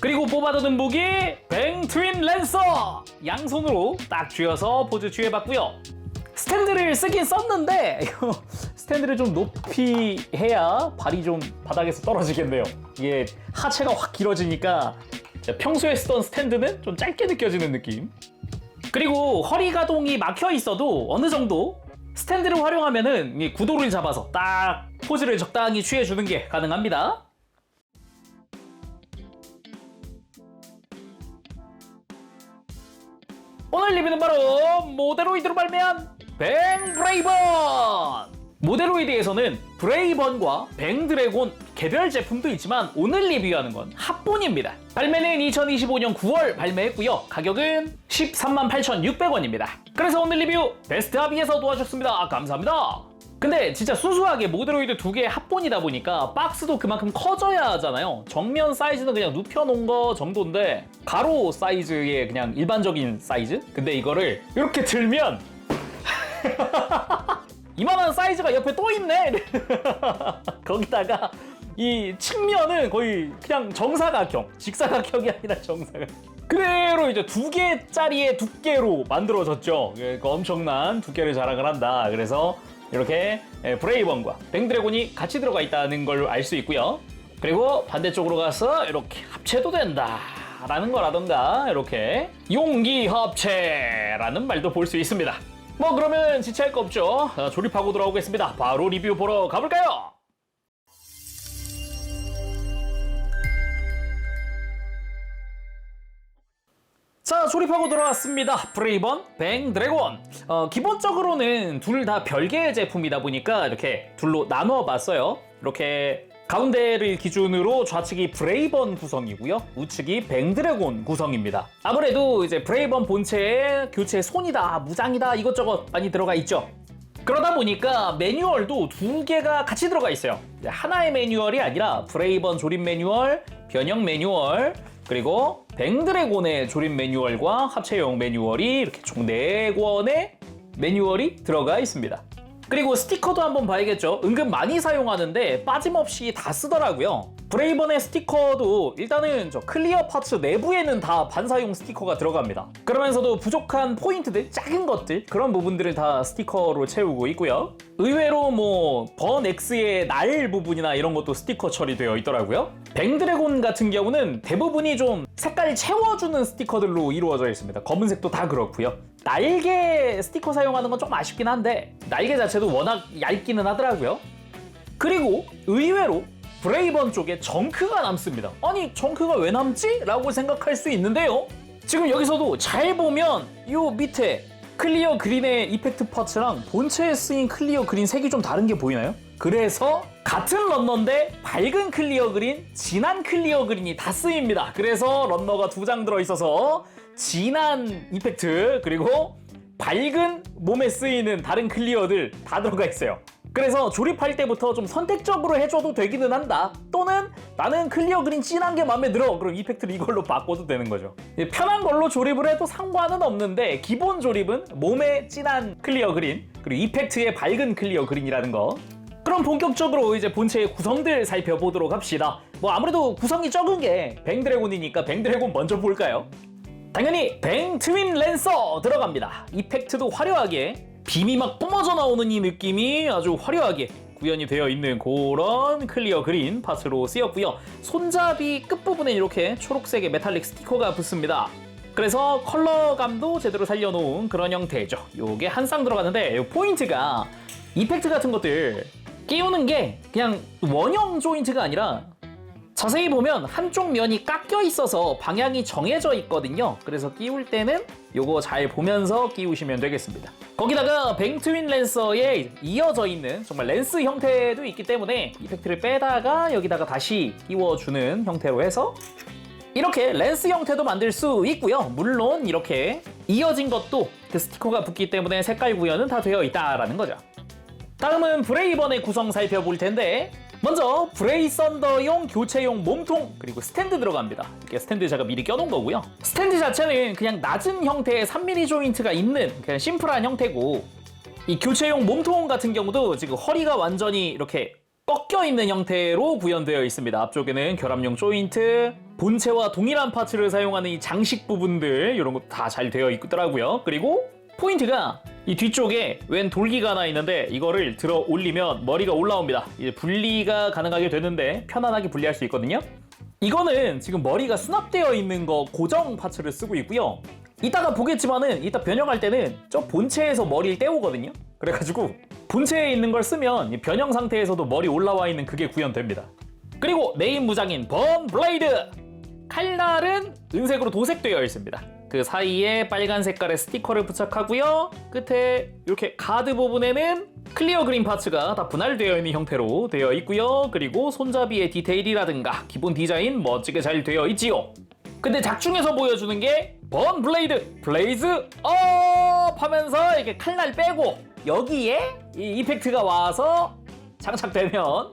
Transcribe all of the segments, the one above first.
그리고 뽑아두는 무기 뱅 트윈 랜서! 양손으로 딱 쥐어서 포즈 취해봤고요. 스탠드를 쓰긴 썼는데 이거 스탠드를 좀 높이 해야 발이 좀 바닥에서 떨어지겠네요. 이게 하체가 확 길어지니까 평소에 쓰던 스탠드는 좀 짧게 느껴지는 느낌. 그리고 허리 가동이 막혀 있어도 어느 정도 스탠드를 활용하면은 이 구도를 잡아서 딱 포즈를 적당히 취해주는 게 가능합니다. 오늘 리뷰는 바로 모데로이드로 발매한 뱅 브레이번! 모데로이드에서는 브레이번과 뱅 드래곤 개별 제품도 있지만 오늘 리뷰하는 건 합본입니다. 발매는 2025년 9월 발매했고요. 가격은 138,600원입니다. 그래서 오늘 리뷰 베스트 합의에서 도와줬습니다. 감사합니다. 근데 진짜 순수하게 모데로이드 두 개 합본이다 보니까 박스도 그만큼 커져야 하잖아요. 정면 사이즈는 그냥 눕혀놓은 거 정도인데 가로 사이즈의 그냥 일반적인 사이즈? 근데 이거를 이렇게 들면 이만한 사이즈가 옆에 또 있네. 거기다가 이 측면은 거의 그냥 정사각형, 직사각형이 아니라 정사각형. 그대로 이제 2개짜리의 두께로 만들어졌죠. 그러니까 엄청난 두께를 자랑을 한다. 그래서 이렇게 브레이번과 뱅 드래곤이 같이 들어가 있다는 걸 알 수 있고요. 그리고 반대쪽으로 가서 이렇게 합체도 된다 라는 거라던가 이렇게 용기 합체라는 말도 볼 수 있습니다. 뭐 그러면 지체할 거 없죠. 조립하고 돌아오겠습니다. 바로 리뷰 보러 가볼까요? 자, 조립하고 돌아왔습니다. 브레이번, 뱅 드래곤. 기본적으로는 둘 다 별개의 제품이다 보니까 이렇게 둘로 나누어 봤어요. 이렇게 가운데를 기준으로 좌측이 브레이번 구성이고요. 우측이 뱅 드래곤 구성입니다. 아무래도 이제 브레이번 본체에 교체 손이다, 무장이다 이것저것 많이 들어가 있죠. 그러다 보니까 매뉴얼도 2개가 같이 들어가 있어요. 하나의 매뉴얼이 아니라 브레이번 조립 매뉴얼, 변형 매뉴얼, 그리고 뱅 드래곤의 조립 매뉴얼과 합체용 매뉴얼이 이렇게 총 4권의 매뉴얼이 들어가 있습니다. 그리고 스티커도 한번 봐야겠죠. 은근 많이 사용하는데 빠짐없이 다 쓰더라고요. 브레이번의 스티커도 일단은 저 클리어 파츠 내부에는 다 반사용 스티커가 들어갑니다. 그러면서도 부족한 포인트들, 작은 것들 그런 부분들을 다 스티커로 채우고 있고요. 의외로 뭐 번 X의 날 부분이나 이런 것도 스티커 처리되어 있더라고요. 뱅 드래곤 같은 경우는 대부분이 좀 색깔 채워주는 스티커들로 이루어져 있습니다. 검은색도 다 그렇고요. 날개 스티커 사용하는 건 좀 아쉽긴 한데 날개 자체도 워낙 얇기는 하더라고요. 그리고 의외로 브레이번 쪽에 정크가 남습니다. 아니 정크가 왜 남지? 라고 생각할 수 있는데요. 지금 여기서도 잘 보면 이 밑에 클리어 그린의 이펙트 파츠랑 본체에 쓰인 클리어 그린 색이 좀 다른 게 보이나요? 그래서 같은 런너인데 밝은 클리어 그린, 진한 클리어 그린이 다 쓰입니다. 그래서 런너가 2장 들어있어서 진한 이펙트 그리고 밝은 몸에 쓰이는 다른 클리어들 다 들어가 있어요. 그래서 조립할 때부터 좀 선택적으로 해줘도 되기는 한다. 또는 나는 클리어 그린 진한 게 마음에 들어. 그럼 이펙트를 이걸로 바꿔도 되는 거죠. 편한 걸로 조립을 해도 상관은 없는데 기본 조립은 몸에 진한 클리어 그린 그리고 이펙트의 밝은 클리어 그린이라는 거. 그럼 본격적으로 이제 본체의 구성들 살펴보도록 합시다. 뭐 아무래도 구성이 적은 게 뱅 드래곤이니까 뱅 드래곤 먼저 볼까요? 당연히 뱅 트윈 랜서 들어갑니다. 이펙트도 화려하게 빔이 막 뿜어져 나오는 이 느낌이 아주 화려하게 구현이 되어 있는 그런 클리어 그린 파츠로 쓰였고요. 손잡이 끝부분에 이렇게 초록색의 메탈릭 스티커가 붙습니다. 그래서 컬러감도 제대로 살려놓은 그런 형태죠. 요게 한 쌍 들어가는데 요 포인트가 이펙트 같은 것들 끼우는 게 그냥 원형 조인트가 아니라 자세히 보면 한쪽 면이 깎여 있어서 방향이 정해져 있거든요. 그래서 끼울 때는 요거 잘 보면서 끼우시면 되겠습니다. 거기다가 뱅 트윈 랜서에 이어져 있는 정말 랜스 형태도 있기 때문에 이펙트를 빼다가 여기다가 다시 끼워주는 형태로 해서 이렇게 랜스 형태도 만들 수 있고요. 물론 이렇게 이어진 것도 그 스티커가 붙기 때문에 색깔 구현은 다 되어 있다라는 거죠. 다음은 브레이번의 구성 살펴볼 텐데 먼저 브레이 썬더용 교체용 몸통 그리고 스탠드 들어갑니다. 이렇게 스탠드 제가 미리 껴놓은 거고요. 스탠드 자체는 그냥 낮은 형태의 3mm 조인트가 있는 그냥 심플한 형태고 이 교체용 몸통 같은 경우도 지금 허리가 완전히 이렇게 꺾여 있는 형태로 구현되어 있습니다. 앞쪽에는 결합용 조인트, 본체와 동일한 파츠를 사용하는 이 장식 부분들 이런 것도 다 잘 되어 있더라고요. 그리고 포인트가 이 뒤쪽에 웬 돌기가 하나 있는데 이거를 들어 올리면 머리가 올라옵니다. 이제 분리가 가능하게 되는데 편안하게 분리할 수 있거든요. 이거는 지금 머리가 수납되어 있는 거 고정 파츠를 쓰고 있고요. 이따가 보겠지만은 이따 변형할 때는 저 본체에서 머리를 떼오거든요. 그래가지고 본체에 있는 걸 쓰면 변형 상태에서도 머리 올라와 있는 그게 구현됩니다. 그리고 메인 무장인 번 블레이드! 칼날은 은색으로 도색되어 있습니다. 그 사이에 빨간 색깔의 스티커를 부착하고요. 끝에 이렇게 가드 부분에는 클리어 그린 파츠가 다 분할되어 있는 형태로 되어 있고요. 그리고 손잡이의 디테일이라든가 기본 디자인 멋지게 잘 되어 있지요. 근데 작중에서 보여주는 게 번 블레이드 블레이즈 업 하면서 이렇게 칼날 빼고 여기에 이 이펙트가 와서 장착되면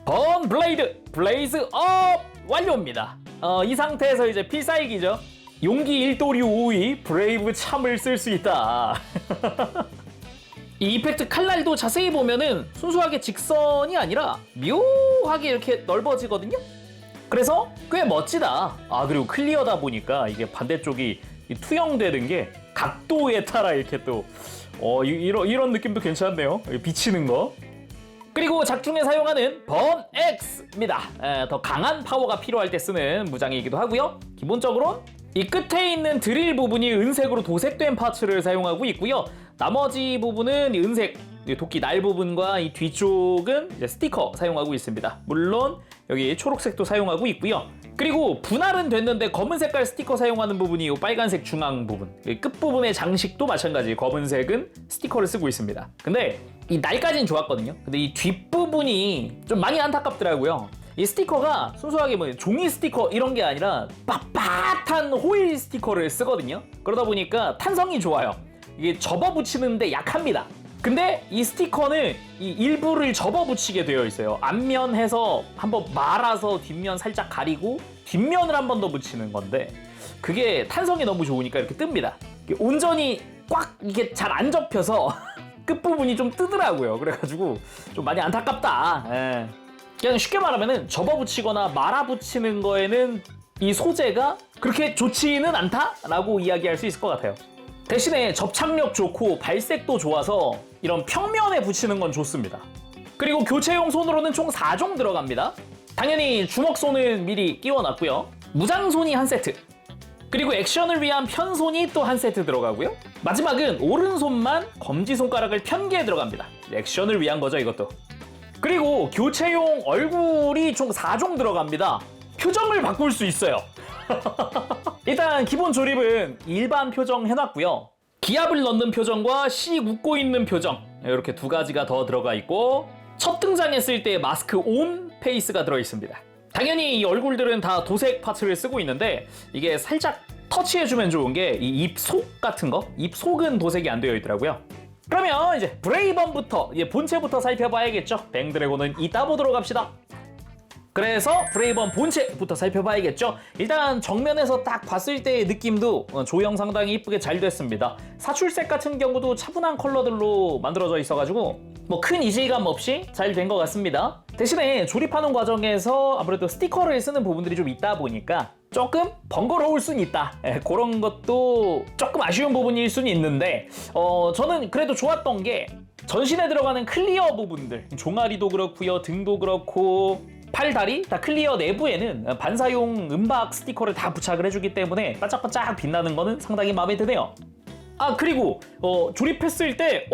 번 블레이드 블레이즈 업 완료입니다. 이 상태에서 이제 필살기죠. 용기 1도류 5위 브레이브 참을 쓸 수 있다. 이 이펙트 칼날도 자세히 보면은 순수하게 직선이 아니라 묘하게 이렇게 넓어지거든요. 그래서 꽤 멋지다. 그리고 클리어다 보니까 이게 반대쪽이 투영되는 게 각도에 따라 이렇게 또 이런 느낌도 괜찮네요. 비치는 거. 그리고 작중에 사용하는 번 X입니다. 더 강한 파워가 필요할 때 쓰는 무장이기도 하고요. 기본적으로 이 끝에 있는 드릴 부분이 은색으로 도색된 파츠를 사용하고 있고요. 나머지 부분은 은색 도끼 날 부분과 이 뒤쪽은 이제 스티커 사용하고 있습니다. 물론 여기 초록색도 사용하고 있고요. 그리고 분할은 됐는데 검은 색깔 스티커 사용하는 부분이 이 빨간색 중앙 부분, 끝부분의 장식도 마찬가지 검은색은 스티커를 쓰고 있습니다. 근데 이 날까지는 좋았거든요. 근데 이 뒷부분이 좀 많이 안타깝더라고요. 이 스티커가 순수하게 뭐 종이 스티커 이런 게 아니라 빳빳한 호일 스티커를 쓰거든요. 그러다 보니까 탄성이 좋아요. 이게 접어 붙이는데 약합니다. 근데 이 스티커는 이 일부를 접어 붙이게 되어 있어요. 앞면해서 한번 말아서 뒷면 살짝 가리고 뒷면을 한 번 더 붙이는 건데 그게 탄성이 너무 좋으니까 이렇게 뜹니다. 온전히 꽉 이게 잘 안 접혀서 끝부분이 좀 뜨더라고요. 그래가지고 좀 많이 안타깝다. 그냥 쉽게 말하면은 접어 붙이거나 말아 붙이는 거에는 이 소재가 그렇게 좋지는 않다라고 이야기할 수 있을 것 같아요. 대신에 접착력 좋고 발색도 좋아서 이런 평면에 붙이는 건 좋습니다. 그리고 교체용 손으로는 총 4종 들어갑니다. 당연히 주먹손은 미리 끼워놨고요. 무장손이 한 세트, 그리고 액션을 위한 편손이 또 한 세트 들어가고요. 마지막은 오른손만 검지손가락을 편게 들어갑니다. 액션을 위한 거죠, 이것도. 그리고 교체용 얼굴이 총 4종 들어갑니다. 표정을 바꿀 수 있어요. 일단 기본 조립은 일반 표정 해놨고요. 기압을 넣는 표정과 씩 웃고 있는 표정 이렇게 두 가지가 더 들어가 있고 첫 등장했을 때 마스크 온 페이스가 들어있습니다. 당연히 이 얼굴들은 다 도색 파츠를 쓰고 있는데 이게 살짝 터치해주면 좋은 게 이 입속 같은 거, 입속은 도색이 안 되어 있더라고요. 그러면 이제 브레이번부터 본체부터 살펴봐야겠죠. 뱅드래곤은 이따 보도록 합시다. 그래서 브레이번 본체부터 살펴봐야겠죠. 일단 정면에서 딱 봤을 때의 느낌도 조형 상당히 이쁘게 잘 됐습니다. 사출색 같은 경우도 차분한 컬러들로 만들어져 있어가지고 뭐 큰 이질감 없이 잘 된 것 같습니다. 대신에 조립하는 과정에서 아무래도 스티커를 쓰는 부분들이 좀 있다 보니까 조금 번거로울 수는 있다. 그런 것도 조금 아쉬운 부분일 수는 있는데 저는 그래도 좋았던 게 전신에 들어가는 클리어 부분들, 종아리도 그렇고요, 등도 그렇고 팔, 다리 다 클리어 내부에는 반사용 은박 스티커를 다 부착을 해주기 때문에 반짝반짝 빛나는 거는 상당히 마음에 드네요. 그리고 조립했을 때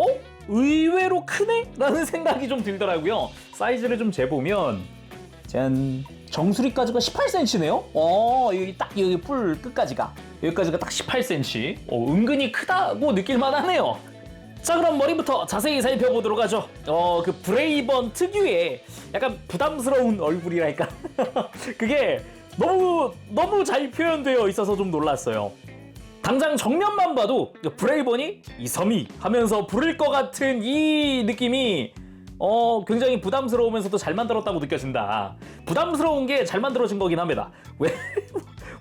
의외로 크네? 라는 생각이 좀 들더라고요. 사이즈를 좀 재보면 짠, 정수리까지가 18cm네요? 여기 뿔 끝까지가 여기까지가 딱 18cm. 은근히 크다고 느낄만 하네요. 자, 그럼 머리부터 자세히 살펴보도록 하죠. 그 브레이번 특유의 약간 부담스러운 얼굴이랄까? 그게 너무 잘 표현되어 있어서 좀 놀랐어요. 당장 정면만 봐도 브레이번이 이섬이 하면서 부를 것 같은 이 느낌이 굉장히 부담스러우면서도 잘 만들었다고 느껴진다. 부담스러운 게 잘 만들어진 거긴 합니다.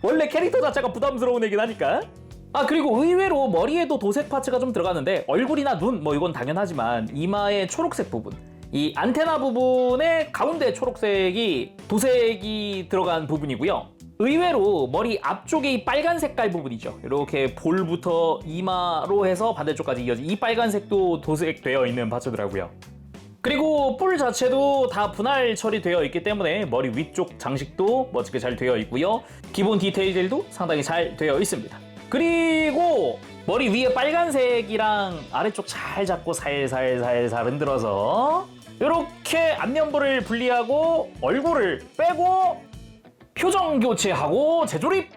원래 캐릭터 자체가 부담스러운 애긴 하니까. 그리고 의외로 머리에도 도색 파츠가 좀 들어가는데 얼굴이나 눈 이건 당연하지만 이마의 초록색 부분, 이 안테나 부분의 가운데 초록색이 도색이 들어간 부분이고요. 의외로 머리 앞쪽에 이 빨간 색깔 부분이죠. 이렇게 볼부터 이마로 해서 반대쪽까지 이어진 이 빨간색도 도색되어 있는 파츠더라고요. 그리고 뿔 자체도 다 분할 처리되어 있기 때문에 머리 위쪽 장식도 멋지게 잘 되어 있고요. 기본 디테일들도 상당히 잘 되어 있습니다. 그리고 머리 위에 빨간색이랑 아래쪽 잘 잡고 살살살살 흔들어서 이렇게 안면부를 분리하고 얼굴을 빼고 표정 교체하고 재조립!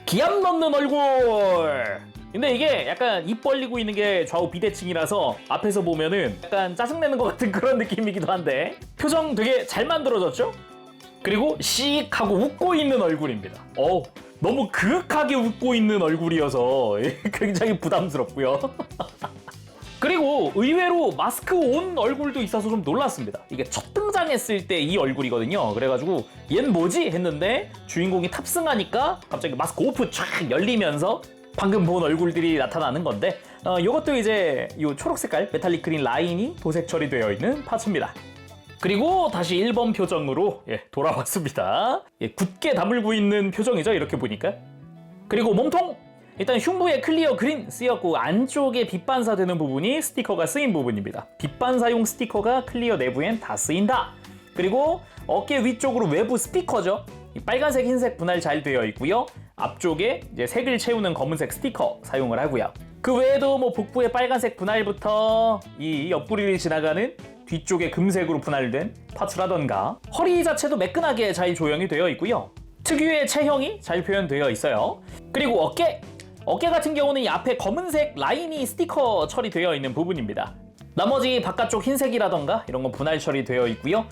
기압 넣는 얼굴! 근데 이게 약간 입 벌리고 있는 게 좌우 비대칭이라서 앞에서 보면은 약간 짜증내는 것 같은 그런 느낌이기도 한데 표정 되게 잘 만들어졌죠? 그리고 씩 하고 웃고 있는 얼굴입니다. 너무 그윽하게 웃고 있는 얼굴이어서 굉장히 부담스럽고요. 그리고 의외로 마스크 온 얼굴도 있어서 좀 놀랐습니다. 이게 첫 등장했을 때 이 얼굴이거든요. 그래가지고 얜 뭐지? 했는데 주인공이 탑승하니까 갑자기 마스크 오프 쫙 열리면서 방금 본 얼굴들이 나타나는 건데 이것도 이제 이 초록 색깔 메탈릭 그린 라인이 도색 처리되어 있는 파츠입니다. 그리고 다시 1번 표정으로 돌아왔습니다. 굳게 다물고 있는 표정이죠. 이렇게 보니까. 그리고 몸통! 일단 흉부에 클리어 그린 쓰였고 안쪽에 빛 반사되는 부분이 스티커가 쓰인 부분입니다. 빛 반사용 스티커가 클리어 내부엔 다 쓰인다. 그리고 어깨 위쪽으로 외부 스티커죠. 빨간색, 흰색 분할 잘 되어 있고요. 앞쪽에 이제 색을 채우는 검은색 스티커 사용을 하고요. 그 외에도 뭐 복부의 빨간색 분할부터 이 옆구리를 지나가는 뒤쪽에 금색으로 분할된 파츠라던가 허리 자체도 매끈하게 잘 조형이 되어 있고요. 특유의 체형이 잘 표현되어 있어요. 그리고 어깨 같은 경우는 이 앞에 검은색 라인이 스티커 처리되어 있는 부분입니다. 나머지 바깥쪽 흰색이라던가 이런 건 분할 처리되어 있고요.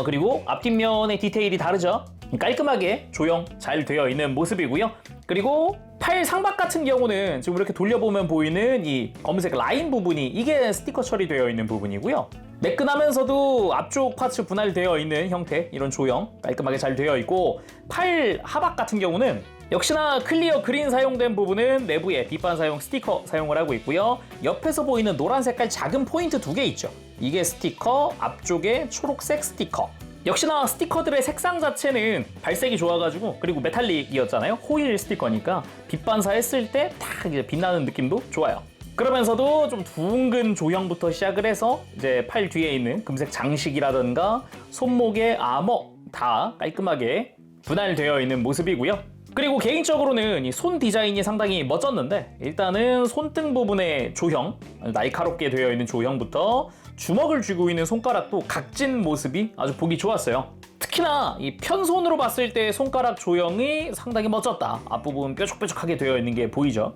그리고 앞뒷면의 디테일이 다르죠. 깔끔하게 조형 잘 되어 있는 모습이고요. 그리고 팔 상박 같은 경우는 지금 이렇게 돌려보면 보이는 이 검은색 라인 부분이 이게 스티커 처리되어 있는 부분이고요. 매끈하면서도 앞쪽 파츠 분할되어 있는 형태 이런 조형 깔끔하게 잘 되어 있고 팔 하박 같은 경우는 역시나 클리어 그린 사용된 부분은 내부에 빛반사용 스티커 사용을 하고 있고요. 옆에서 보이는 노란 색깔 작은 포인트 2개 있죠. 이게 스티커, 앞쪽에 초록색 스티커. 역시나 스티커들의 색상 자체는 발색이 좋아가지고 그리고 메탈릭이었잖아요. 호일 스티커니까 빛 반사했을 때 딱 이제 빛나는 느낌도 좋아요. 그러면서도 좀 둥근 조형부터 시작을 해서 이제 팔 뒤에 있는 금색 장식이라던가 손목의 아머 다 깔끔하게 분할되어 있는 모습이고요. 그리고 개인적으로는 이 손 디자인이 상당히 멋졌는데 일단은 손등 부분의 조형, 날카롭게 되어 있는 조형부터 주먹을 쥐고 있는 손가락도 각진 모습이 아주 보기 좋았어요. 특히나 이 편손으로 봤을 때 손가락 조형이 상당히 멋졌다. 앞부분 뾰족뾰족하게 되어 있는 게 보이죠.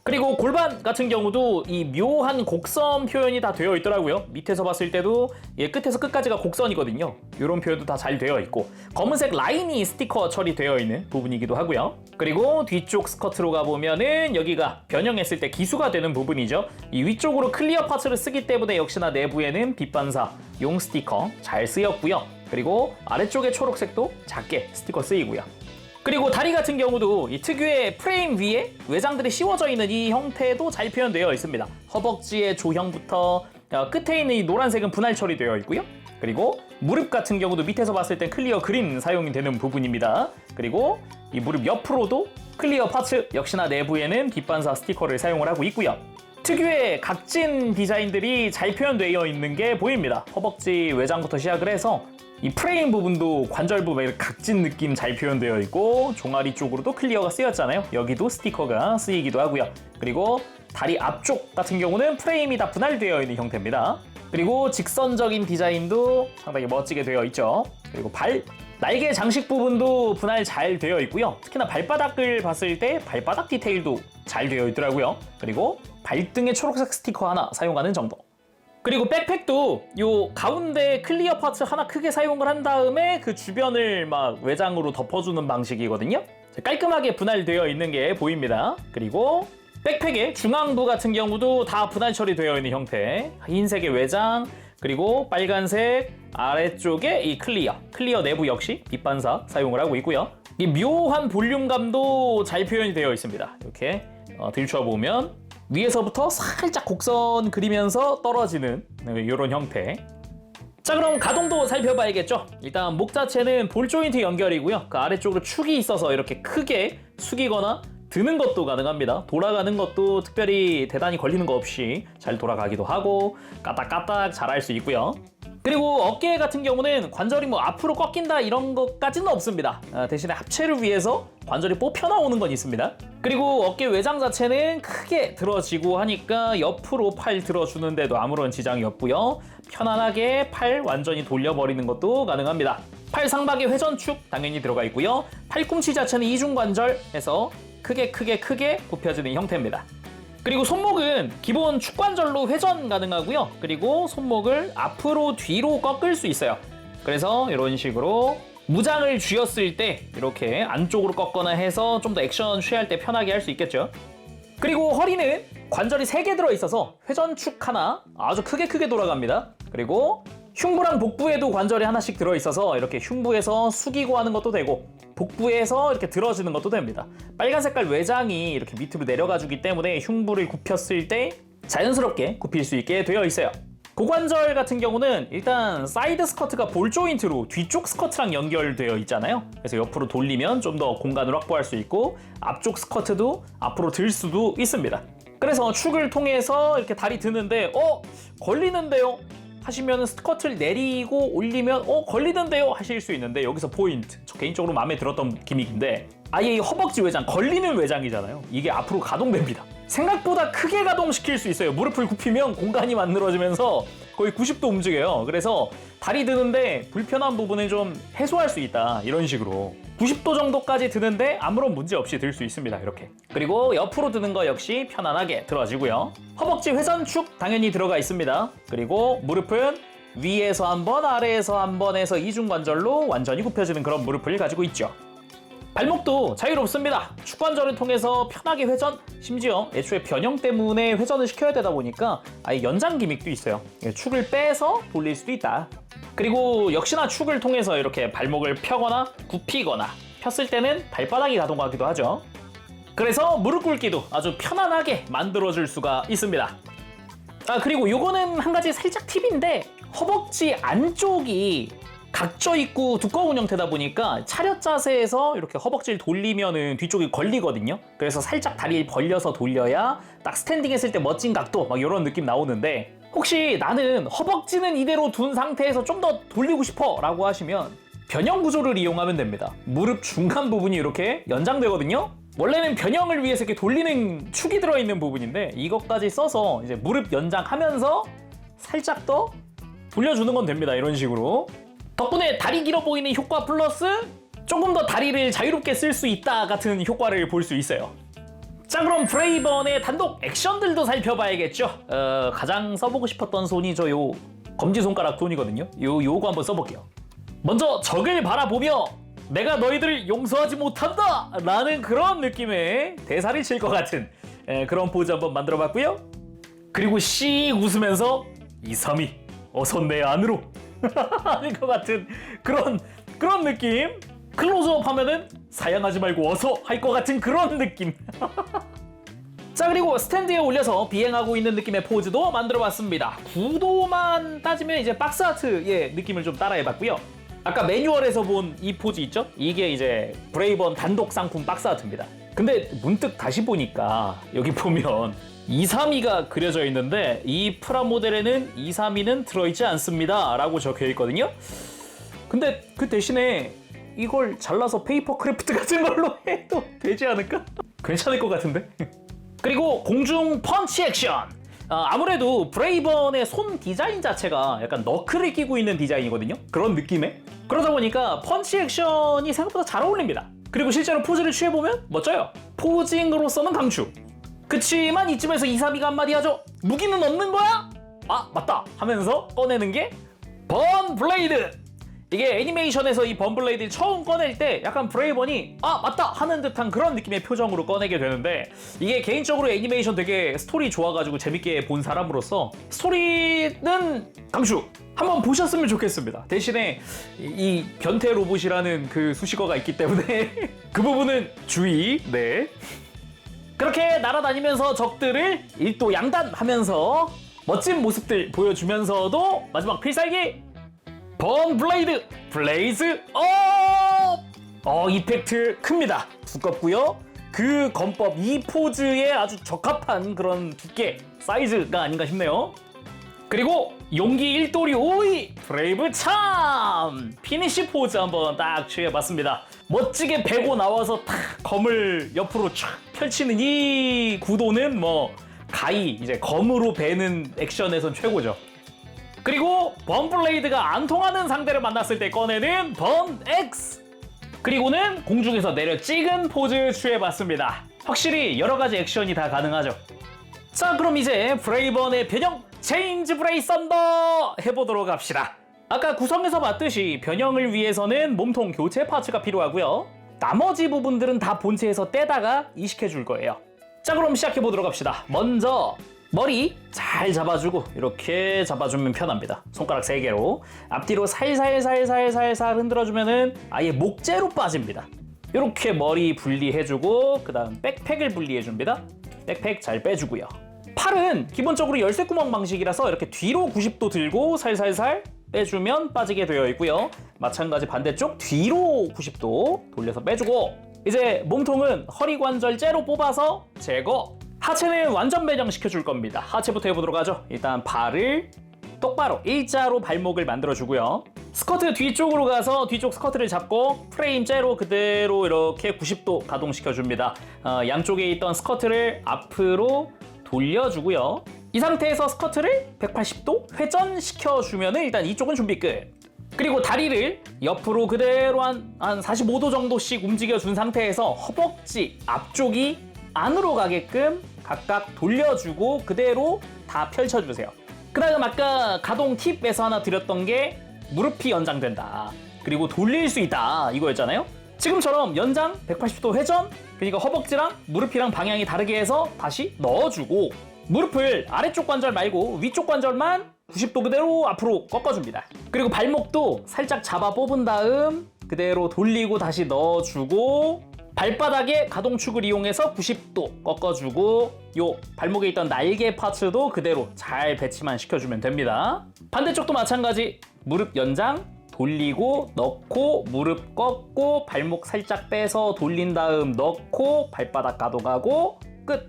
그리고 골반 같은 경우도 이 묘한 곡선 표현이 다 되어 있더라고요. 밑에서 봤을 때도 끝에서 끝까지가 곡선이거든요. 이런 표현도 다 잘 되어 있고 검은색 라인이 스티커 처리되어 있는 부분이기도 하고요. 그리고 뒤쪽 스커트로 가보면은 여기가 변형했을 때 기수가 되는 부분이죠. 이 위쪽으로 클리어 파츠를 쓰기 때문에 역시나 내부에는 빛반사용 스티커 잘 쓰였고요. 그리고 아래쪽에 초록색도 작게 스티커 쓰이고요. 그리고 다리 같은 경우도 이 특유의 프레임 위에 외장들이 씌워져 있는 이 형태도 잘 표현되어 있습니다. 허벅지의 조형부터 끝에 있는 이 노란색은 분할 처리되어 있고요. 그리고 무릎 같은 경우도 밑에서 봤을 땐 클리어 그린 사용이 되는 부분입니다. 그리고 이 무릎 옆으로도 클리어 파츠 역시나 내부에는 빛반사 스티커를 사용을 하고 있고요. 특유의 각진 디자인들이 잘 표현되어 있는 게 보입니다. 허벅지 외장부터 시작을 해서 이 프레임 부분도 관절 부분에 각진 느낌 잘 표현되어 있고 종아리 쪽으로도 클리어가 쓰였잖아요. 여기도 스티커가 쓰이기도 하고요. 그리고 다리 앞쪽 같은 경우는 프레임이 다 분할되어 있는 형태입니다. 그리고 직선적인 디자인도 상당히 멋지게 되어 있죠. 그리고 날개 장식 부분도 분할 잘 되어 있고요. 특히나 발바닥을 봤을 때 발바닥 디테일도 잘 되어 있더라고요. 그리고 발등에 초록색 스티커 하나 사용하는 정도. 그리고 백팩도 요 가운데 클리어 파츠 하나 크게 사용을 한 다음에 그 주변을 막 외장으로 덮어주는 방식이거든요. 깔끔하게 분할되어 있는 게 보입니다. 그리고 백팩의 중앙부 같은 경우도 다 분할 처리되어 있는 형태. 흰색의 외장, 그리고 빨간색 아래쪽에 이 클리어 내부 역시 빛반사 사용을 하고 있고요. 이 묘한 볼륨감도 잘 표현이 되어 있습니다. 이렇게 들춰보면 위에서부터 살짝 곡선 그리면서 떨어지는 이런 형태. 자, 그럼 가동도 살펴봐야겠죠. 일단 목 자체는 볼 조인트 연결이고요. 그 아래쪽으로 축이 있어서 이렇게 크게 숙이거나 드는 것도 가능합니다. 돌아가는 것도 특별히 대단히 걸리는 거 없이 잘 돌아가기도 하고 까딱까딱 잘 할 수 있고요. 그리고 어깨 같은 경우는 관절이 뭐 앞으로 꺾인다 이런 것까지는 없습니다. 대신에 합체를 위해서 관절이 뽑혀 나오는 건 있습니다. 그리고 어깨 외장 자체는 크게 들어지고 하니까 옆으로 팔 들어주는데도 아무런 지장이 없고요. 편안하게 팔 완전히 돌려버리는 것도 가능합니다. 팔 상박에 회전축 당연히 들어가 있고요. 팔꿈치 자체는 이중관절에서 크게 굽혀지는 형태입니다. 그리고 손목은 기본 축관절로 회전 가능하고요. 그리고 손목을 앞으로 뒤로 꺾을 수 있어요. 그래서 이런 식으로 무장을 쥐었을 때 이렇게 안쪽으로 꺾거나 해서 좀 더 액션 취할 때 편하게 할 수 있겠죠. 그리고 허리는 관절이 3개 들어있어서 회전축 하나 아주 크게 돌아갑니다. 그리고 흉부랑 복부에도 관절이 하나씩 들어있어서 이렇게 흉부에서 숙이고 하는 것도 되고 복부에서 이렇게 들어지는 것도 됩니다. 빨간 색깔 외장이 이렇게 밑으로 내려가 주기 때문에 흉부를 굽혔을 때 자연스럽게 굽힐 수 있게 되어 있어요. 고관절 같은 경우는 일단 사이드 스커트가 볼 조인트로 뒤쪽 스커트랑 연결되어 있잖아요. 그래서 옆으로 돌리면 좀 더 공간을 확보할 수 있고 앞쪽 스커트도 앞으로 들 수도 있습니다. 그래서 축을 통해서 이렇게 다리 드는데 걸리는데요? 하시면 스커트를 내리고 올리면 걸리는데요? 하실 수 있는데 여기서 포인트, 저 개인적으로 마음에 들었던 기믹인데 아예 이 허벅지 외장, 걸리는 외장이잖아요. 이게 앞으로 가동됩니다. 생각보다 크게 가동시킬 수 있어요. 무릎을 굽히면 공간이 만들어지면서 거의 90도 움직여요. 그래서 다리 드는데 불편한 부분을 좀 해소할 수 있다, 이런 식으로 90도 정도까지 드는데 아무런 문제 없이 들 수 있습니다. 이렇게. 그리고 옆으로 드는 거 역시 편안하게 들어지고요. 허벅지 회전축 당연히 들어가 있습니다. 그리고 무릎은 위에서 한 번, 아래에서 한 번 해서 이중관절로 완전히 굽혀지는 그런 무릎을 가지고 있죠. 발목도 자유롭습니다. 축관절을 통해서 편하게 회전, 심지어 애초에 변형 때문에 회전을 시켜야 되다 보니까 아예 연장 기믹도 있어요. 축을 빼서 돌릴 수도 있다. 그리고 역시나 축을 통해서 이렇게 발목을 펴거나 굽히거나 폈을 때는 발바닥이 가동하기도 하죠. 그래서 무릎 꿇기도 아주 편안하게 만들어줄 수가 있습니다. 그리고 요거는 한 가지 살짝 팁인데 허벅지 안쪽이 각져 있고 두꺼운 형태다 보니까 차렷 자세에서 이렇게 허벅지를 돌리면은 뒤쪽이 걸리거든요. 그래서 살짝 다리를 벌려서 돌려야 딱 스탠딩 했을 때 멋진 각도 막 이런 느낌 나오는데 혹시 나는 허벅지는 이대로 둔 상태에서 좀 더 돌리고 싶어 라고 하시면 변형 구조를 이용하면 됩니다. 무릎 중간 부분이 이렇게 연장되거든요. 원래는 변형을 위해서 이렇게 돌리는 축이 들어있는 부분인데 이것까지 써서 이제 무릎 연장하면서 살짝 더 돌려주는 건 됩니다. 이런 식으로. 덕분에 다리 길어 보이는 효과 플러스 조금 더 다리를 자유롭게 쓸 수 있다 같은 효과를 볼 수 있어요. 자, 그럼 브레이번의 단독 액션들도 살펴봐야겠죠. 가장 써보고 싶었던 손이 저 요 검지손가락 손이거든요. 요거 한번 써볼게요. 먼저 적을 바라보며 내가 너희들을 용서하지 못한다 라는 그런 느낌의 대사를 칠 것 같은 그런 포즈 한번 만들어봤고요. 그리고 씩 웃으면서 2, 3위 어서 내 안으로 하는 것 같은 그런 느낌. 클로즈업 하면은 사양하지 말고 어서 할 것 같은 그런 느낌. 자, 그리고 스탠드에 올려서 비행하고 있는 느낌의 포즈도 만들어봤습니다. 구도만 따지면 이제 박스아트의 느낌을 좀 따라해봤고요. 아까 매뉴얼에서 본 이 포즈 있죠? 이게 이제 브레이번 단독 상품 박스아트입니다. 근데 문득 다시 보니까 여기 보면 2, 3위가 그려져 있는데 이 프라모델에는 2, 3위는 들어있지 않습니다 라고 적혀 있거든요. 근데 그 대신에 이걸 잘라서 페이퍼 크래프트 같은 걸로 해도 되지 않을까? 괜찮을 것 같은데? 그리고 공중 펀치 액션. 아무래도 브레이번의 손 디자인 자체가 약간 너클을 끼고 있는 디자인이거든요. 그런 느낌의. 그러다 보니까 펀치 액션이 생각보다 잘 어울립니다. 그리고 실제로 포즈를 취해보면 멋져요. 포징으로서는 강추. 그치만 이쯤에서 2, 3위가 한마디 하죠. 무기는 없는 거야? 아, 맞다 하면서 꺼내는 게 번블레이드. 이게 애니메이션에서 이 번블레이드를 처음 꺼낼 때 약간 브레이번이 아, 맞다 하는 듯한 그런 느낌의 표정으로 꺼내게 되는데 이게 개인적으로 애니메이션 되게 스토리 좋아가지고 재밌게 본 사람으로서 스토리는 강추! 한번 보셨으면 좋겠습니다. 대신에 이 변태 로봇이라는 그 수식어가 있기 때문에 그 부분은 주의. 네. 그렇게 날아다니면서 적들을 일도 양단하면서 멋진 모습들 보여주면서도 마지막 필살기 번 블레이드 블레이즈 업! 이펙트 큽니다. 두껍고요. 그 건법 이 포즈에 아주 적합한 그런 두께 사이즈가 아닌가 싶네요. 그리고 용기 1도리 5위 브레이브 참 피니시 포즈 한번 딱 취해봤습니다. 멋지게 베고 나와서 탁 검을 옆으로 촥 펼치는 이 구도는 뭐 가히 이제 검으로 베는 액션에선 최고죠. 그리고 번블레이드가 안 통하는 상대를 만났을 때 꺼내는 번 X. 그리고는 공중에서 내려 찍은 포즈 취해봤습니다. 확실히 여러 가지 액션이 다 가능하죠. 자, 그럼 이제 브레이번의 변형 체인지 브레이 썬더 해보도록 합시다. 아까 구성에서 봤듯이 변형을 위해서는 몸통 교체 파츠가 필요하고요. 나머지 부분들은 다 본체에서 떼다가 이식해 줄 거예요. 자, 그럼 시작해 보도록 합시다. 먼저 머리 잘 잡아주고 이렇게 잡아주면 편합니다. 손가락 3개로 앞뒤로 살살살살살살 흔들어주면은 아예 목재로 빠집니다. 이렇게 머리 분리해주고 그 다음 백팩을 분리해줍니다. 백팩 잘 빼주고요. 팔은 기본적으로 열쇠구멍 방식이라서 이렇게 뒤로 90도 들고 살살살 빼주면 빠지게 되어 있고요. 마찬가지 반대쪽 뒤로 90도 돌려서 빼주고 이제 몸통은 허리관절 째로 뽑아서 제거. 하체는 완전 변형시켜줄 겁니다. 하체부터 해보도록 하죠. 일단 발을 똑바로 일자로 발목을 만들어주고요. 스커트 뒤쪽으로 가서 뒤쪽 스커트를 잡고 프레임 째로 그대로 이렇게 90도 가동시켜줍니다. 양쪽에 있던 스커트를 앞으로 돌려주고요. 이 상태에서 스커트를 180도 회전시켜주면 일단 이쪽은 준비 끝. 그리고 다리를 옆으로 그대로 한 45도 정도씩 움직여준 상태에서 허벅지 앞쪽이 안으로 가게끔 각각 돌려주고 그대로 다 펼쳐주세요. 그 다음 아까 가동 팁에서 하나 드렸던 게 무릎이 연장된다. 그리고 돌릴 수 있다 이거였잖아요. 지금처럼 연장 180도 회전, 그러니까 허벅지랑 무릎이랑 방향이 다르게 해서 다시 넣어주고 무릎을 아래쪽 관절 말고 위쪽 관절만 90도 그대로 앞으로 꺾어줍니다. 그리고 발목도 살짝 잡아 뽑은 다음 그대로 돌리고 다시 넣어주고 발바닥에 가동축을 이용해서 90도 꺾어주고 요 발목에 있던 날개 파츠도 그대로 잘 배치만 시켜주면 됩니다. 반대쪽도 마찬가지 무릎 연장 돌리고 넣고 무릎 꺾고 발목 살짝 빼서 돌린 다음 넣고 발바닥 가동하고 끝.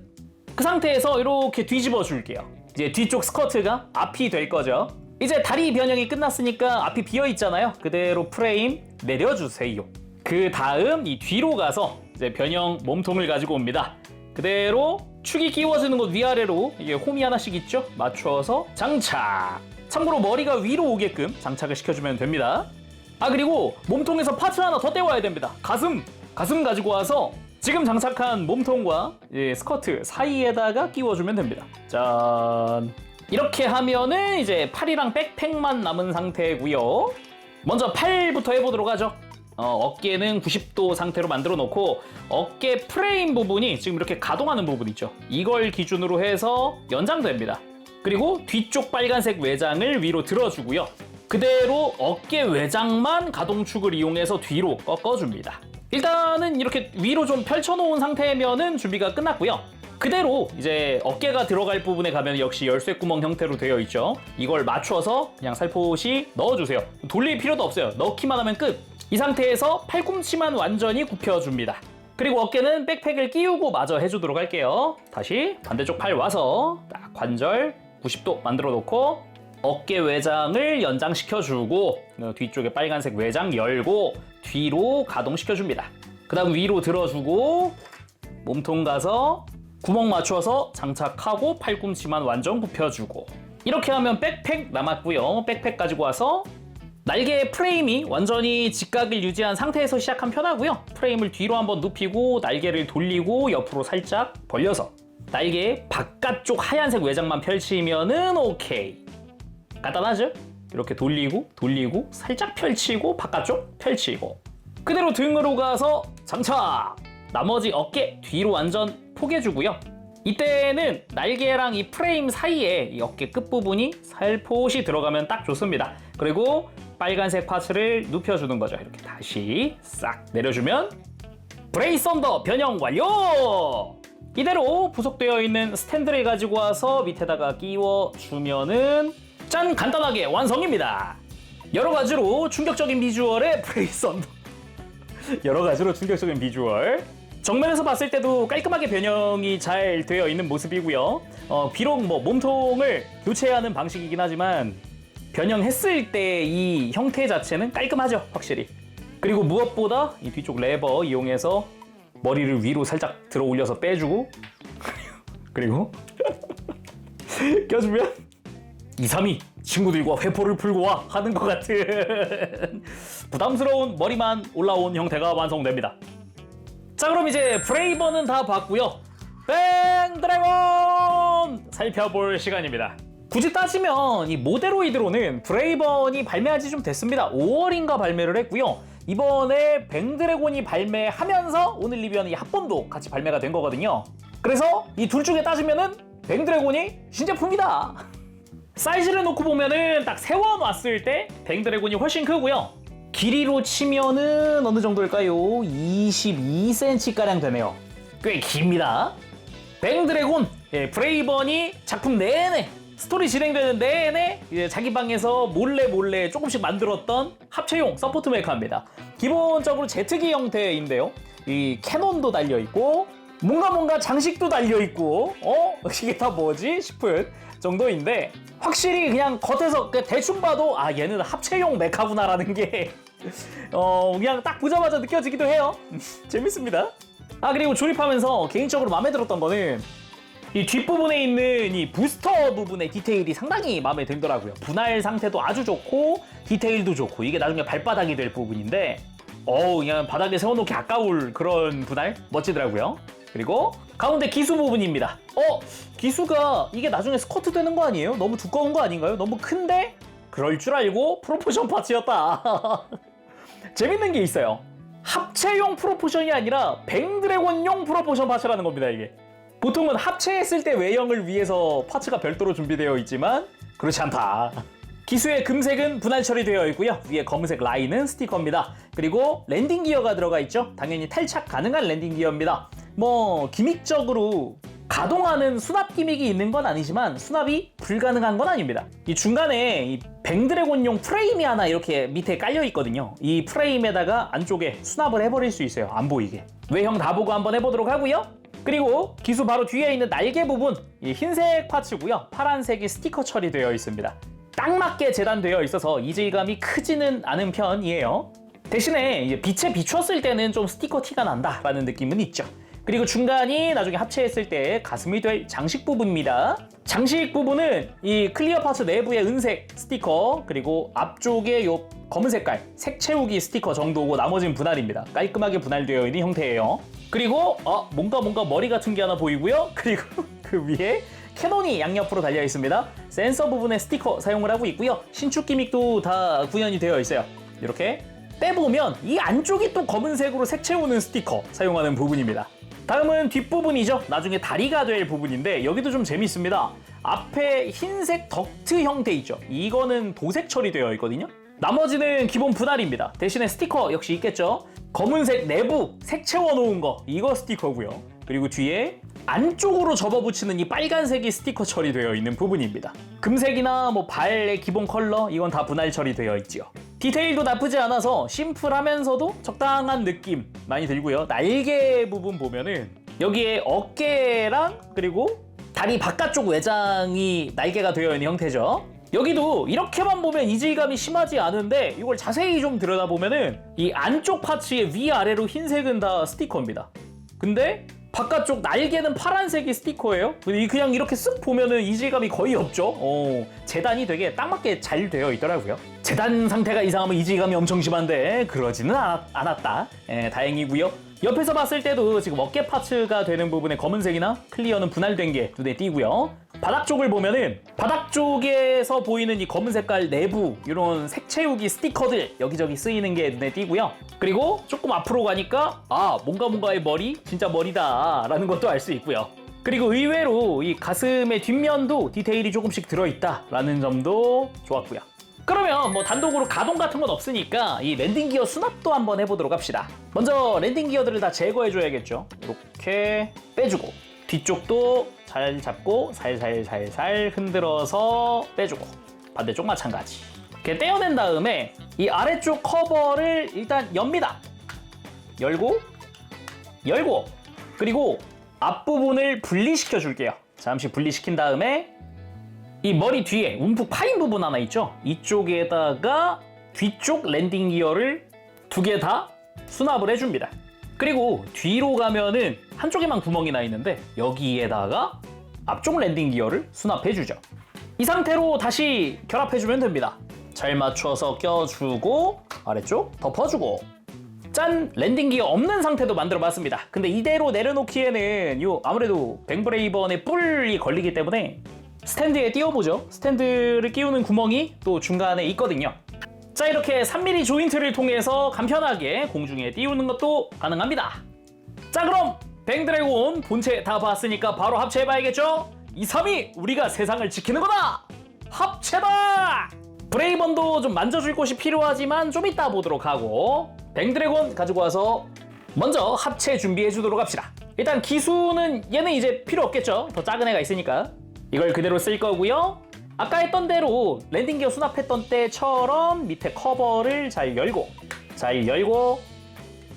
그 상태에서 이렇게 뒤집어 줄게요. 이제 뒤쪽 스커트가 앞이 될 거죠. 이제 다리 변형이 끝났으니까 앞이 비어 있잖아요. 그대로 프레임 내려주세요. 그 다음 이 뒤로 가서 이제 변형 몸통을 가지고 옵니다. 그대로 축이 끼워지는 곳 위아래로 이게 홈이 하나씩 있죠? 맞춰서 장착. 참고로 머리가 위로 오게끔 장착을 시켜주면 됩니다. 그리고 몸통에서 파츠 하나 더 떼와야 됩니다. 가슴 가지고 와서 지금 장착한 몸통과 스커트 사이에다가 끼워주면 됩니다. 짠. 이렇게 하면은 이제 팔이랑 백팩만 남은 상태고요. 먼저 팔부터 해보도록 하죠. 어깨는 90도 상태로 만들어 놓고 어깨 프레임 부분이 지금 이렇게 가동하는 부분 있죠. 이걸 기준으로 해서 연장됩니다. 그리고 뒤쪽 빨간색 외장을 위로 들어주고요. 그대로 어깨 외장만 가동축을 이용해서 뒤로 꺾어줍니다. 일단은 이렇게 위로 좀 펼쳐놓은 상태면은 준비가 끝났고요. 그대로 이제 어깨가 들어갈 부분에 가면 역시 열쇠구멍 형태로 되어 있죠. 이걸 맞춰서 그냥 살포시 넣어주세요. 돌릴 필요도 없어요. 넣기만 하면 끝. 이 상태에서 팔꿈치만 완전히 굽혀줍니다. 그리고 어깨는 백팩을 끼우고 마저 해주도록 할게요. 다시 반대쪽 팔 와서 딱 관절 90도 만들어 놓고 어깨 외장을 연장시켜주고 뒤쪽에 빨간색 외장 열고 뒤로 가동시켜줍니다. 그 다음 위로 들어주고 몸통 가서 구멍 맞춰서 장착하고 팔꿈치만 완전 굽혀주고 이렇게 하면 백팩 남았고요. 백팩 가지고 와서 날개 프레임이 완전히 직각을 유지한 상태에서 시작하면 편하고요. 프레임을 뒤로 한번 눕히고 날개를 돌리고 옆으로 살짝 벌려서 날개 바깥쪽 하얀색 외장만 펼치면은 오케이. 간단하죠? 이렇게 돌리고 살짝 펼치고 바깥쪽 펼치고 그대로 등으로 가서 장착! 나머지 어깨 뒤로 완전 포개주고요. 이때는 날개랑 이 프레임 사이에 이 어깨 끝부분이 살포시 들어가면 딱 좋습니다. 그리고 빨간색 파츠를 눕혀주는 거죠. 이렇게 다시 싹 내려주면 브레이 썬더 변형 완료! 이대로 부속되어 있는 스탠드를 가지고 와서 밑에다가 끼워주면은 짠! 간단하게 완성입니다. 여러 가지로 충격적인 비주얼의 브레이선도 여러 가지로 충격적인 비주얼. 정면에서 봤을 때도 깔끔하게 변형이 잘 되어 있는 모습이고요. 비록 뭐 몸통을 교체하는 방식이긴 하지만 변형했을 때 이 형태 자체는 깔끔하죠, 확실히. 그리고 무엇보다 이 뒤쪽 레버 이용해서 머리를 위로 살짝 들어 올려서 빼주고 그리고 껴주면 2, 3위 친구들과 회포를 풀고 와 하는 것 같은 부담스러운 머리만 올라온 형태가 완성됩니다. 자, 그럼 이제 브레이번은 다 봤고요. 뱅 드래곤 살펴볼 시간입니다. 굳이 따지면 이 모데로이드로는 브레이번이 발매한 지 좀 됐습니다. 5월인가 발매를 했고요. 이번에 뱅드래곤이 발매하면서 오늘 리뷰하는 이 합본도 같이 발매가 된 거거든요. 그래서 이 둘 중에 따지면은 뱅드래곤이 신제품이다. 사이즈를 놓고 보면은 딱 세워놨을 때 뱅드래곤이 훨씬 크고요. 길이로 치면은 어느 정도일까요? 22cm가량 되네요. 꽤 깁니다. 뱅드래곤, 브레이번이 작품 내내 스토리 진행되는 내내 자기 방에서 몰래 조금씩 만들었던 합체용 서포트 메카입니다. 기본적으로 제트기 형태인데요. 이 캐논도 달려있고 뭔가 장식도 달려있고 이게 다 뭐지? 싶은 정도인데 확실히 그냥 겉에서 대충 봐도 아 얘는 합체용 메카구나라는 게 그냥 딱 보자마자 느껴지기도 해요. 재밌습니다. 아, 그리고 조립하면서 개인적으로 마음에 들었던 거는 이 뒷부분에 있는 이 부스터 부분의 디테일이 상당히 마음에 들더라고요. 분할 상태도 아주 좋고 디테일도 좋고 이게 나중에 발바닥이 될 부분인데 그냥 바닥에 세워놓기 아까울 그런 분할 멋지더라고요. 그리고 가운데 기수 부분입니다. 기수가 이게 나중에 스커트 되는 거 아니에요? 너무 두꺼운 거 아닌가요? 너무 큰데? 그럴 줄 알고 프로포션 파츠였다. 재밌는 게 있어요. 합체용 프로포션이 아니라 뱅드래곤용 프로포션 파츠라는 겁니다, 이게. 보통은 합체했을 때 외형을 위해서 파츠가 별도로 준비되어 있지만 그렇지 않다. 기수의 금색은 분할 처리되어 있고요. 위에 검은색 라인은 스티커입니다. 그리고 랜딩 기어가 들어가 있죠. 당연히 탈착 가능한 랜딩 기어입니다. 뭐 기믹적으로 가동하는 수납 기믹이 있는 건 아니지만 수납이 불가능한 건 아닙니다. 이 중간에 이 뱅드래곤용 프레임이 하나 이렇게 밑에 깔려 있거든요. 이 프레임에다가 안쪽에 수납을 해버릴 수 있어요. 안 보이게. 외형 다 보고 한번 해보도록 하고요. 그리고 기수 바로 뒤에 있는 날개 부분, 이 흰색 파츠고요. 파란색이 스티커 처리되어 있습니다. 딱 맞게 재단되어 있어서 이질감이 크지는 않은 편이에요. 대신에 이제 빛에 비추었을 때는 좀 스티커 티가 난다라는 느낌은 있죠. 그리고 중간이 나중에 합체했을 때 가슴이 될 장식 부분입니다. 장식 부분은 이 클리어 파츠 내부의 은색 스티커, 그리고 앞쪽에 요 검은 색깔 색 채우기 스티커 정도고 나머지는 분할입니다. 깔끔하게 분할되어 있는 형태예요. 그리고 뭔가 머리 같은 게 하나 보이고요. 그리고 그 위에 캐논이 양옆으로 달려 있습니다. 센서 부분에 스티커 사용을 하고 있고요. 신축 기믹도 다 구현이 되어 있어요. 이렇게 빼보면 이 안쪽이 또 검은색으로 색 채우는 스티커 사용하는 부분입니다. 다음은 뒷부분이죠. 나중에 다리가 될 부분인데 여기도 좀 재밌습니다. 앞에 흰색 덕트 형태 있죠. 이거는 도색 처리되어 있거든요. 나머지는 기본 분할입니다. 대신에 스티커 역시 있겠죠. 검은색 내부 색 채워놓은 거 이거 스티커고요. 그리고 뒤에 안쪽으로 접어붙이는 이 빨간색이 스티커 처리되어 있는 부분입니다. 금색이나 뭐 발의 기본 컬러 이건 다 분할 처리되어 있지요. 디테일도 나쁘지 않아서 심플하면서도 적당한 느낌 많이 들고요. 날개 부분 보면은 여기에 어깨랑 그리고 다리 바깥쪽 외장이 날개가 되어 있는 형태죠. 여기도 이렇게만 보면 이질감이 심하지 않은데 이걸 자세히 좀 들여다보면은 이 안쪽 파츠의 위아래로 흰색은 다 스티커입니다. 근데 바깥쪽 날개는 파란색이 스티커예요. 그냥 이렇게 쓱 보면은 이질감이 거의 없죠. 재단이 되게 딱 맞게 잘 되어 있더라고요. 재단 상태가 이상하면 이질감이 엄청 심한데 그러지는 않았다. 다행이고요. 옆에서 봤을 때도 지금 어깨 파츠가 되는 부분에 검은색이나 클리어는 분할된 게 눈에 띄고요. 바닥 쪽을 보면은 바닥 쪽에서 보이는 이 검은 색깔 내부 이런 색 채우기 스티커들 여기저기 쓰이는 게 눈에 띄고요. 그리고 조금 앞으로 가니까 뭔가의 머리 진짜 머리다 라는 것도 알 수 있고요. 그리고 의외로 이 가슴의 뒷면도 디테일이 조금씩 들어있다라는 점도 좋았고요. 그러면 뭐 단독으로 가동 같은 건 없으니까 이 랜딩 기어 수납도 한번 해보도록 합시다. 먼저 랜딩 기어들을 다 제거해줘야겠죠. 이렇게 빼주고 뒤쪽도 잘 잡고 살살 흔들어서 빼주고 반대쪽 마찬가지. 이렇게 떼어낸 다음에 이 아래쪽 커버를 일단 엽니다. 열고 그리고 앞부분을 분리시켜 줄게요. 잠시 분리시킨 다음에 이 머리 뒤에 움푹 파인 부분 하나 있죠? 이쪽에다가 뒤쪽 랜딩 기어를 2개 다 수납을 해줍니다. 그리고 뒤로 가면은 한쪽에만 구멍이 나 있는데 여기에다가 앞쪽 랜딩 기어를 수납해주죠. 이 상태로 다시 결합해주면 됩니다. 잘 맞춰서 껴주고 아래쪽 덮어주고 짠! 랜딩 기어 없는 상태도 만들어봤습니다. 근데 이대로 내려놓기에는 아무래도 뱅브레이번에 뿔이 걸리기 때문에 스탠드에 띄워보죠. 스탠드를 끼우는 구멍이 또 중간에 있거든요. 자, 이렇게 3mm 조인트를 통해서 간편하게 공중에 띄우는 것도 가능합니다. 자, 그럼 뱅드래곤 본체 다 봤으니까 바로 합체해봐야겠죠? 2, 3위 우리가 세상을 지키는 거다! 합체다! 브레이번도 좀 만져줄 곳이 필요하지만 좀 이따 보도록 하고 뱅드래곤 가지고 와서 먼저 합체 준비해 주도록 합시다. 일단 기수는 얘는 이제 필요 없겠죠? 더 작은 애가 있으니까 이걸 그대로 쓸 거고요. 아까 했던 대로 랜딩 기어 수납했던 때처럼 밑에 커버를 잘 열고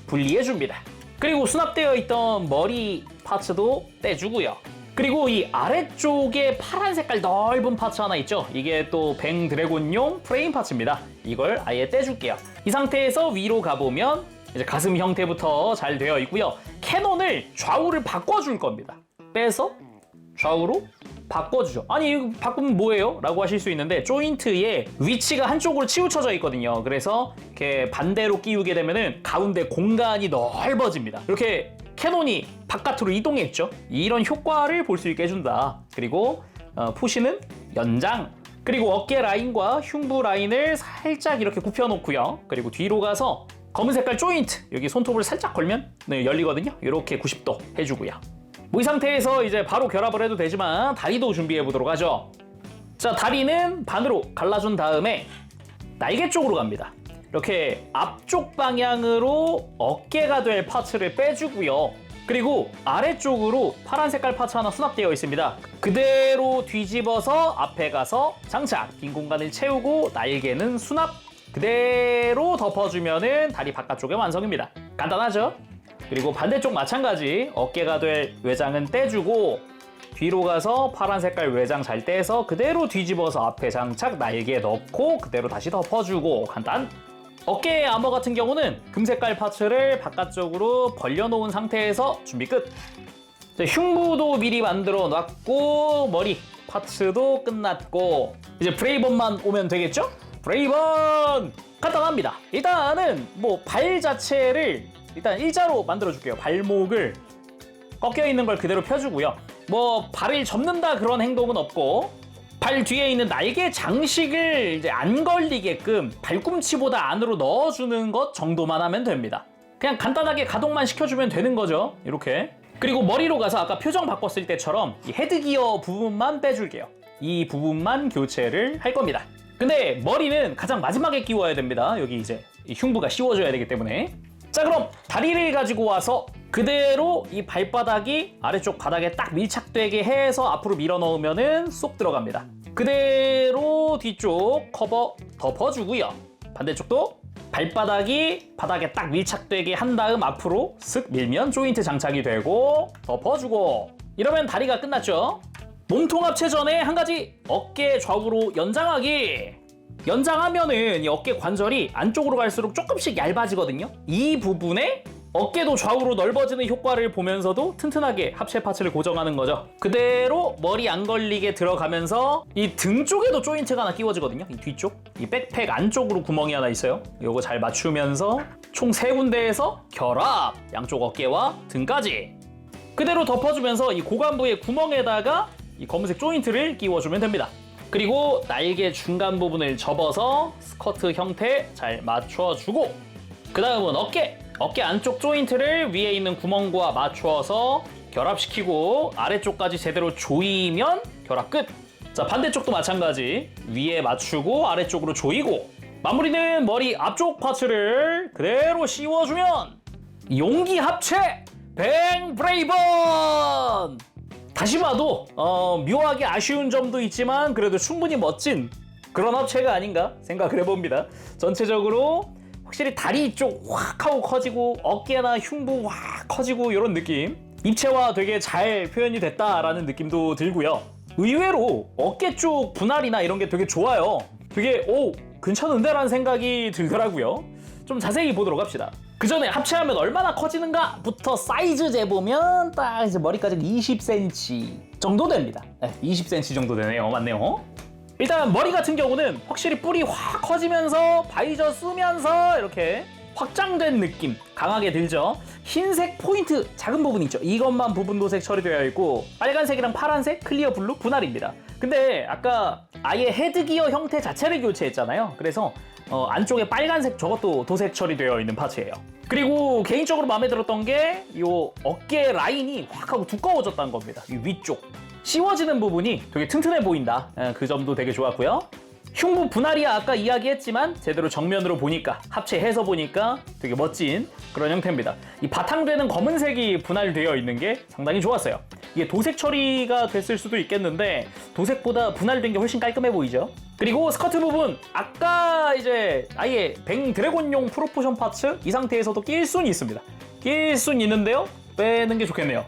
분리해 줍니다. 그리고 수납되어 있던 머리 파츠도 떼주고요. 그리고 이 아래쪽에 파란 색깔 넓은 파츠 하나 있죠? 이게 또 뱅드래곤용 프레임 파츠입니다. 이걸 아예 떼줄게요. 이 상태에서 위로 가보면 이제 가슴 형태부터 잘 되어 있고요. 캐논을 좌우를 바꿔줄 겁니다. 빼서 좌우로 바꿔주죠. 아니 이거 바꾸면 뭐예요? 라고 하실 수 있는데 조인트에 위치가 한쪽으로 치우쳐져 있거든요. 그래서 이렇게 반대로 끼우게 되면은 가운데 공간이 넓어집니다. 이렇게 캐논이 바깥으로 이동했죠. 이런 효과를 볼 수 있게 해준다. 그리고 푸시는 연장, 그리고 어깨 라인과 흉부 라인을 살짝 이렇게 굽혀놓고요. 그리고 뒤로 가서 검은 색깔 조인트, 여기 손톱을 살짝 걸면 열리거든요. 이렇게 90도 해주고요. 이 상태에서 이제 바로 결합을 해도 되지만 다리도 준비해 보도록 하죠. 자, 다리는 반으로 갈라준 다음에 날개 쪽으로 갑니다. 이렇게 앞쪽 방향으로 어깨가 될 파츠를 빼주고요. 그리고 아래쪽으로 파란 색깔 파츠 하나 수납되어 있습니다. 그대로 뒤집어서 앞에 가서 장착, 빈 공간을 채우고 날개는 수납, 그대로 덮어주면은 다리 바깥쪽의 완성입니다. 간단하죠? 그리고 반대쪽 마찬가지 어깨가 될 외장은 떼주고 뒤로 가서 파란 색깔 외장 잘 떼서 그대로 뒤집어서 앞에 장착, 날개 넣고 그대로 다시 덮어주고 간단. 어깨 아머 같은 경우는 금색깔 파츠를 바깥쪽으로 벌려놓은 상태에서 준비 끝. 흉부도 미리 만들어 놨고 머리 파츠도 끝났고 이제 브레이번만 오면 되겠죠? 브레이번! 간단합니다. 일단은 발 자체를 일단 일자로 만들어줄게요. 발목을 꺾여 있는 걸 그대로 펴주고요. 발을 접는다 그런 행동은 없고 발 뒤에 있는 날개 장식을 이제 안 걸리게끔 발꿈치보다 안으로 넣어주는 것 정도만 하면 됩니다. 그냥 간단하게 가동만 시켜주면 되는 거죠. 이렇게. 그리고 머리로 가서 아까 표정 바꿨을 때처럼 이 헤드기어 부분만 빼줄게요. 이 부분만 교체를 할 겁니다. 근데 머리는 가장 마지막에 끼워야 됩니다. 여기 이제 이 흉부가 씌워져야 되기 때문에. 자, 그럼 다리를 가지고 와서 그대로 이 발바닥이 아래쪽 바닥에 딱 밀착되게 해서 앞으로 밀어 넣으면은 쏙 들어갑니다. 그대로 뒤쪽 커버 덮어주고요. 반대쪽도 발바닥이 바닥에 딱 밀착되게 한 다음 앞으로 슥 밀면 조인트 장착이 되고 덮어주고 이러면 다리가 끝났죠. 몸통 합체 전에 한 가지 어깨 좌우로 연장하기. 연장하면은 이 어깨 관절이 안쪽으로 갈수록 조금씩 얇아지거든요. 이 부분에 어깨도 좌우로 넓어지는 효과를 보면서도 튼튼하게 합체 파츠를 고정하는 거죠. 그대로 머리 안 걸리게 들어가면서 이 등 쪽에도 조인트가 하나 끼워지거든요. 이 뒤쪽, 이 백팩 안쪽으로 구멍이 하나 있어요. 요거 잘 맞추면서 총 3군데에서 결합! 양쪽 어깨와 등까지 그대로 덮어주면서 이 고관부의 구멍에다가 이 검은색 조인트를 끼워주면 됩니다. 그리고 날개 중간 부분을 접어서 스커트 형태 잘 맞춰주고 그 다음은 어깨 안쪽 조인트를 위에 있는 구멍과 맞추어서 결합시키고 아래쪽까지 제대로 조이면 결합 끝. 자, 반대쪽도 마찬가지. 위에 맞추고 아래쪽으로 조이고 마무리는 머리 앞쪽 파츠를 그대로 씌워주면 용기 합체 뱅 브레이번! 다시 봐도 묘하게 아쉬운 점도 있지만 그래도 충분히 멋진 그런 합체가 아닌가 생각을 해봅니다. 전체적으로 확실히 다리 쪽 확 하고 커지고 어깨나 흉부 확 커지고 이런 느낌, 입체화 되게 잘 표현이 됐다라는 느낌도 들고요. 의외로 어깨 쪽 분할이나 이런 게 되게 좋아요. 되게 괜찮은데? 라는 생각이 들더라고요. 좀 자세히 보도록 합시다. 그 전에 합체하면 얼마나 커지는가 부터 사이즈 재보면 딱 이제 머리까지 20cm 정도 됩니다. 네, 20cm 정도 되네요. 맞네요. 일단 머리 같은 경우는 확실히 뿔이 확 커지면서 바이저 쓰면서 이렇게 확장된 느낌 강하게 들죠. 흰색 포인트 작은 부분 있죠. 이것만 부분 도색 처리되어 있고 빨간색이랑 파란색 클리어 블루 분할입니다. 근데 아까 아예 헤드기어 형태 자체를 교체했잖아요. 그래서 안쪽에 빨간색 저것도 도색 처리되어 있는 파츠예요. 그리고 개인적으로 마음에 들었던 게 이 어깨 라인이 확 하고 두꺼워졌다는 겁니다. 이 위쪽 씌워지는 부분이 되게 튼튼해 보인다. 그 점도 되게 좋았고요. 흉부 분할이야 아까 이야기했지만 제대로 정면으로 보니까 합체해서 보니까 되게 멋진 그런 형태입니다. 이 바탕되는 검은색이 분할되어 있는 게 상당히 좋았어요. 이게 도색 처리가 됐을 수도 있겠는데 도색보다 분할된 게 훨씬 깔끔해 보이죠. 그리고 스커트 부분 아까 이제 아예 뱅 드래곤용 프로포션 파츠 이 상태에서도 낄 수는 있습니다. 낄 수는 있는데요, 빼는 게 좋겠네요.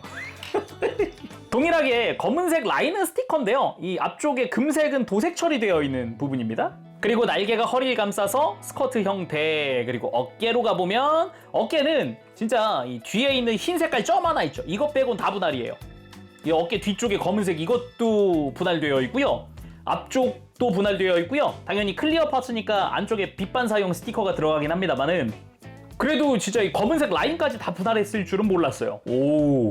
동일하게 검은색 라인은 스티커인데요, 이 앞쪽에 금색은 도색 처리되어 있는 부분입니다. 그리고 날개가 허리를 감싸서 스커트 형태, 그리고 어깨로 가보면 어깨는 진짜 이 뒤에 있는 흰 색깔 점 하나 있죠. 이것 빼곤 다 분할이에요. 이 어깨 뒤쪽에 검은색 이것도 분할되어 있고요. 앞쪽도 분할되어 있고요. 당연히 클리어 파츠니까 안쪽에 빛 반사용 스티커가 들어가긴 합니다만은 그래도 진짜 이 검은색 라인까지 다 분할했을 줄은 몰랐어요. 오.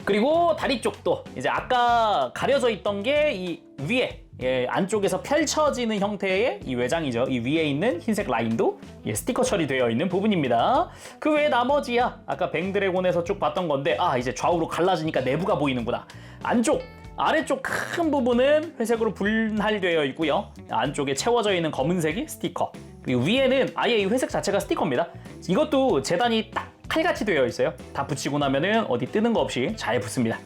그리고 다리 쪽도 이제 아까 가려져 있던 게 이 위에 안쪽에서 펼쳐지는 형태의 이 외장이죠. 이 위에 있는 흰색 라인도 스티커 처리되어 있는 부분입니다. 그 외에 나머지야 아까 뱅드래곤에서 쭉 봤던 건데 이제 좌우로 갈라지니까 내부가 보이는구나. 안쪽 아래쪽 큰 부분은 회색으로 분할되어 있고요. 안쪽에 채워져 있는 검은색이 스티커, 그리고 위에는 아예 이 회색 자체가 스티커입니다. 이것도 재단이 딱 칼같이 되어 있어요. 다 붙이고 나면은 어디 뜨는 거 없이 잘 붙습니다.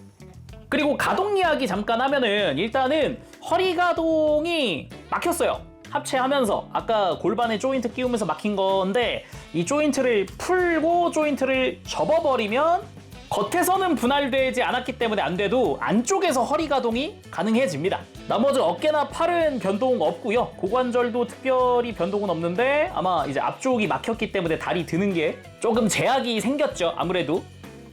그리고 가동 이야기 잠깐 하면은 일단은 허리 가동이 막혔어요. 합체하면서 아까 골반에 조인트 끼우면서 막힌 건데 이 조인트를 풀고 조인트를 접어버리면 겉에서는 분할되지 않았기 때문에 안 돼도 안쪽에서 허리 가동이 가능해집니다. 나머지 어깨나 팔은 변동 없고요. 고관절도 특별히 변동은 없는데 아마 이제 앞쪽이 막혔기 때문에 다리 드는 게 조금 제약이 생겼죠. 아무래도.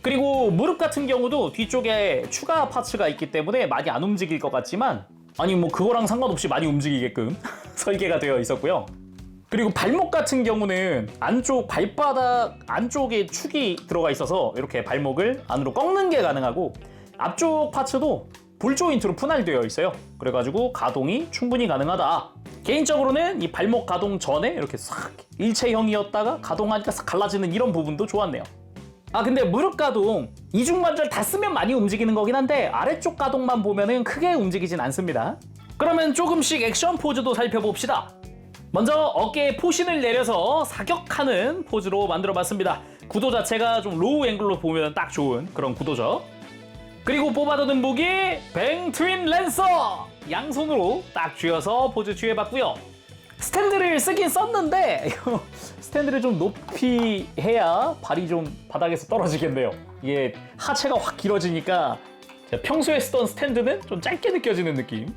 그리고 무릎 같은 경우도 뒤쪽에 추가 파츠가 있기 때문에 많이 안 움직일 것 같지만 아니 뭐 그거랑 상관없이 많이 움직이게끔 설계가 되어 있었고요. 그리고 발목 같은 경우는 안쪽 발바닥 안쪽에 축이 들어가 있어서 이렇게 발목을 안으로 꺾는 게 가능하고 앞쪽 파츠도 볼 조인트로 분할되어 있어요. 그래가지고 가동이 충분히 가능하다. 개인적으로는 이 발목 가동 전에 이렇게 싹 일체형이었다가 가동하니까 싹 갈라지는 이런 부분도 좋았네요. 근데 무릎 가동 이중관절 다 쓰면 많이 움직이는 거긴 한데 아래쪽 가동만 보면은 크게 움직이진 않습니다. 그러면 조금씩 액션 포즈도 살펴봅시다. 먼저 어깨에 포신을 내려서 사격하는 포즈로 만들어봤습니다. 구도 자체가 좀 로우 앵글로 보면 딱 좋은 그런 구도죠. 그리고 뽑아두는 무기 뱅 트윈 랜서! 양손으로 딱 쥐어서 포즈 취해봤고요. 스탠드를 쓰긴 썼는데 스탠드를 좀 높이 해야 발이 좀 바닥에서 떨어지겠네요. 이게 하체가 확 길어지니까 평소에 쓰던 스탠드는 좀 짧게 느껴지는 느낌.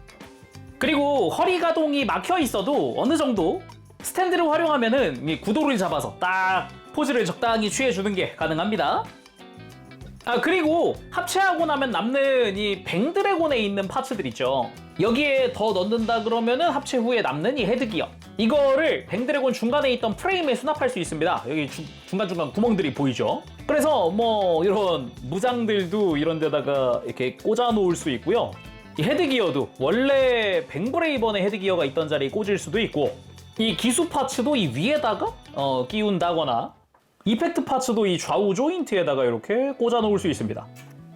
그리고 허리 가동이 막혀 있어도 어느 정도 스탠드를 활용하면은 이 구도를 잡아서 딱 포즈를 적당히 취해주는 게 가능합니다. 그리고 합체하고 나면 남는 이 뱅드래곤에 있는 파츠들 있죠. 여기에 더 넣는다 그러면은 합체 후에 남는 이 헤드기어, 이거를 뱅드래곤 중간에 있던 프레임에 수납할 수 있습니다. 여기 중간중간 구멍들이 보이죠. 그래서 뭐 이런 무장들도 이런 데다가 이렇게 꽂아 놓을 수 있고요. 이 헤드기어도 원래 뱅브레이번의 헤드기어가 있던 자리에 꽂을 수도 있고, 이 기수 파츠도 이 위에다가 끼운다거나, 이펙트 파츠도 이 좌우 조인트에다가 이렇게 꽂아 놓을 수 있습니다.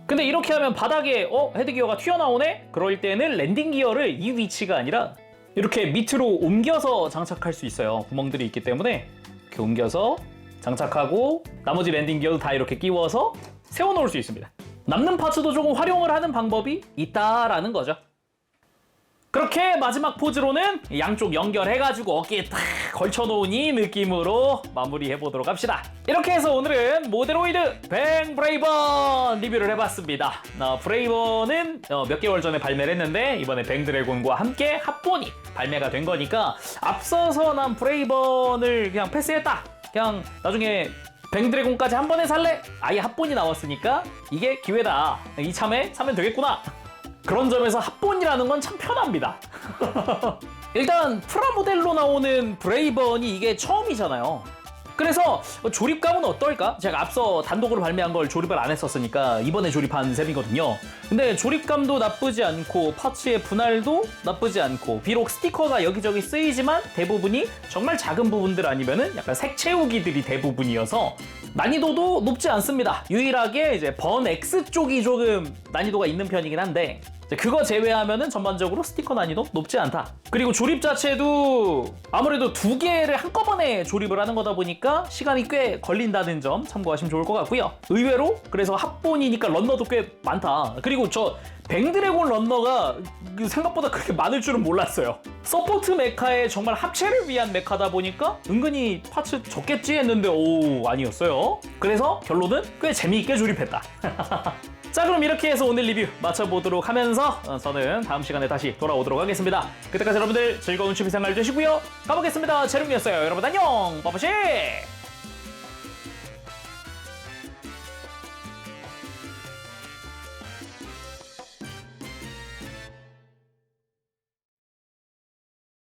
근데 이렇게 하면 바닥에 헤드기어가 튀어나오네? 그럴 때는 랜딩 기어를 이 위치가 아니라 이렇게 밑으로 옮겨서 장착할 수 있어요. 구멍들이 있기 때문에 이렇게 옮겨서 장착하고 나머지 랜딩 기어도 다 이렇게 끼워서 세워놓을 수 있습니다. 남는 파츠도 조금 활용을 하는 방법이 있다라는 거죠. 그렇게 마지막 포즈로는 양쪽 연결해가지고 어깨에 딱 걸쳐놓은 이 느낌으로 마무리해보도록 합시다. 이렇게 해서 오늘은 모데로이드 뱅 브레이번 리뷰를 해봤습니다. 브레이번은 몇 개월 전에 발매를 했는데 이번에 뱅 드래곤과 함께 합본이 발매가 된 거니까 앞서서 난 브레이번을 그냥 패스했다. 그냥 나중에 뱅 드래곤까지 한 번에 살래? 아예 합본이 나왔으니까 이게 기회다. 이참에 사면 되겠구나. 그런 점에서 합본이라는 건 참 편합니다. 일단 프라모델로 나오는 브레이번이 이게 처음이잖아요. 그래서 조립감은 어떨까? 제가 앞서 단독으로 발매한 걸 조립을 안 했었으니까 이번에 조립한 셈이거든요. 근데 조립감도 나쁘지 않고 파츠의 분할도 나쁘지 않고 비록 스티커가 여기저기 쓰이지만 대부분이 정말 작은 부분들 아니면은 약간 색 채우기들이 대부분이어서 난이도도 높지 않습니다. 유일하게 이제 번 X 쪽이 조금 난이도가 있는 편이긴 한데 그거 제외하면은 전반적으로 스티커 난이도 높지 않다. 그리고 조립 자체도 아무래도 두 개를 한꺼번에 조립을 하는 거다 보니까 시간이 꽤 걸린다는 점 참고하시면 좋을 것 같고요. 의외로 그래서 합본이니까 런너도 꽤 많다. 그리고 저 뱅드래곤 런너가 생각보다 그렇게 많을 줄은 몰랐어요. 서포트 메카에 정말 합체를 위한 메카다 보니까 은근히 파츠 적겠지 했는데 오 아니었어요. 그래서 결론은 꽤 재미있게 조립했다. 자 그럼 이렇게 해서 오늘 리뷰 마쳐보도록 하면서 저는 다음 시간에 다시 돌아오도록 하겠습니다. 그때까지 여러분들 즐거운 취미생활 되시고요. 가보겠습니다. 재롱이었어요. 여러분 안녕. 빠빠시.